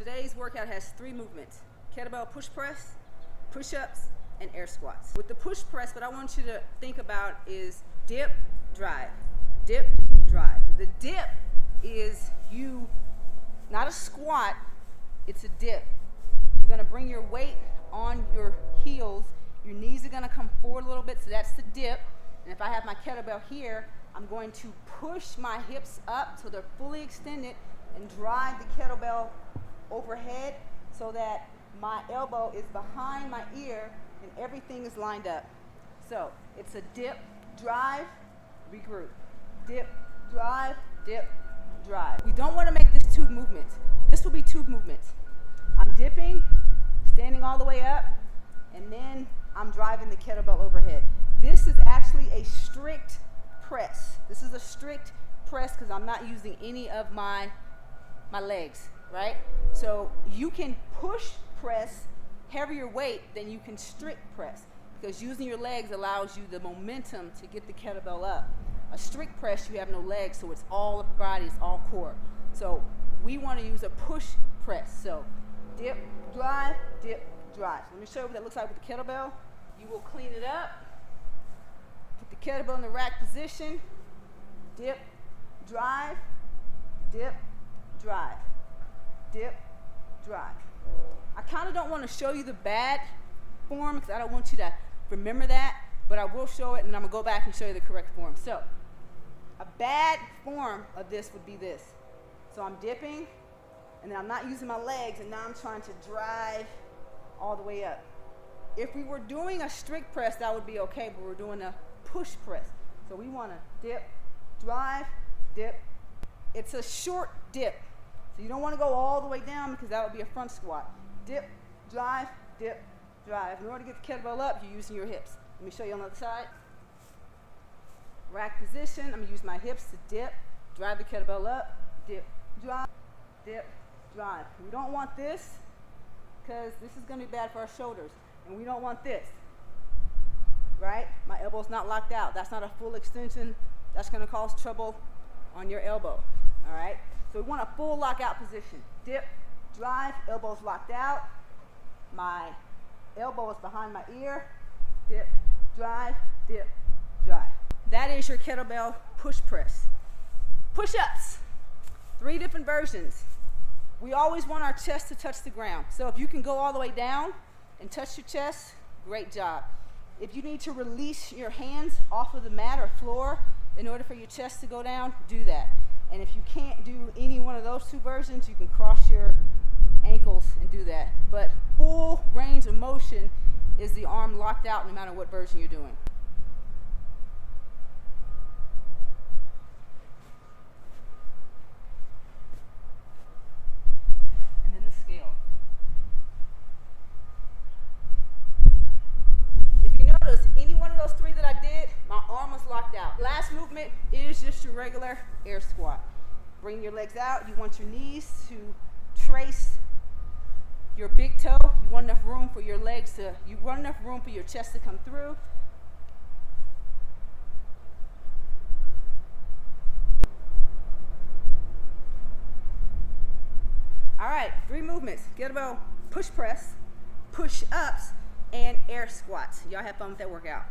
Today's workout has 3 movements: kettlebell push press, push-ups, and air squats. With the push press, what I want you to think about is dip, drive, dip, drive. The dip is not a squat, it's a dip. You're gonna bring your weight on your heels, your knees are gonna come forward a little bit, so that's the dip. And if I have my kettlebell here, I'm going to push my hips up so they're fully extended and drive the kettlebell overhead so that my elbow is behind my ear and everything is lined up. So it's a dip, drive, regroup. Dip, drive, dip, drive. We don't want to make this 2 movements. This will be 2 movements. I'm dipping, standing all the way up, and then I'm driving the kettlebell overhead. This is actually a strict press. This is a strict press because I'm not using any of my legs, right? So you can push press heavier weight than you can strict press because using your legs allows you the momentum to get the kettlebell up. A strict press, you have no legs, so it's all upper body, it's all core. So we want to use a push press. So dip, drive, dip, drive. So let me show you what that looks like with the kettlebell. You will clean it up, put the kettlebell in the rack position, dip, drive, dip, drive, dip, drive. I kind of don't want to show you the bad form because I don't want you to remember that, but I will show it and I'm going to go back and show you the correct form. So a bad form of this would be this. So I'm dipping and then I'm not using my legs and now I'm trying to drive all the way up. If we were doing a strict press, that would be okay, but we're doing a push press. So we want to dip, drive, dip. It's a short dip. So you don't want to go all the way down because that would be a front squat. Dip, drive, dip, drive. In order to get the kettlebell up, you're using your hips. Let me show you on the other side. Rack position, I'm going to use my hips to dip, drive the kettlebell up, dip, drive, We don't want this because this is going to be bad for our shoulders. And we don't want this, right? My elbow's not locked out. That's not a full extension. That's going to cause trouble on your elbow, all right? So we want a full lockout position. Dip, drive, elbow's locked out. My elbow is behind my ear. Dip, drive, dip, drive. That is your kettlebell push press. Push-ups, 3 different versions. We always want our chest to touch the ground. So if you can go all the way down and touch your chest, great job. If you need to release your hands off of the mat or floor in order for your chest to go down, do that. And if you can't do any one of those 2 versions, you can cross your ankles and do that. But full range of motion is the arm locked out no matter what version you're doing. And then the scale. If you notice, any one of those 3 that I did, my arm was locked out. Last movement is just your regular air squat. Bring your legs out. You want your knees to trace your big toe. You want enough room for your legs to, you want enough room for your chest to come through. All right, 3 movements: kettlebell push press, push ups, and air squats. Y'all have fun with that workout.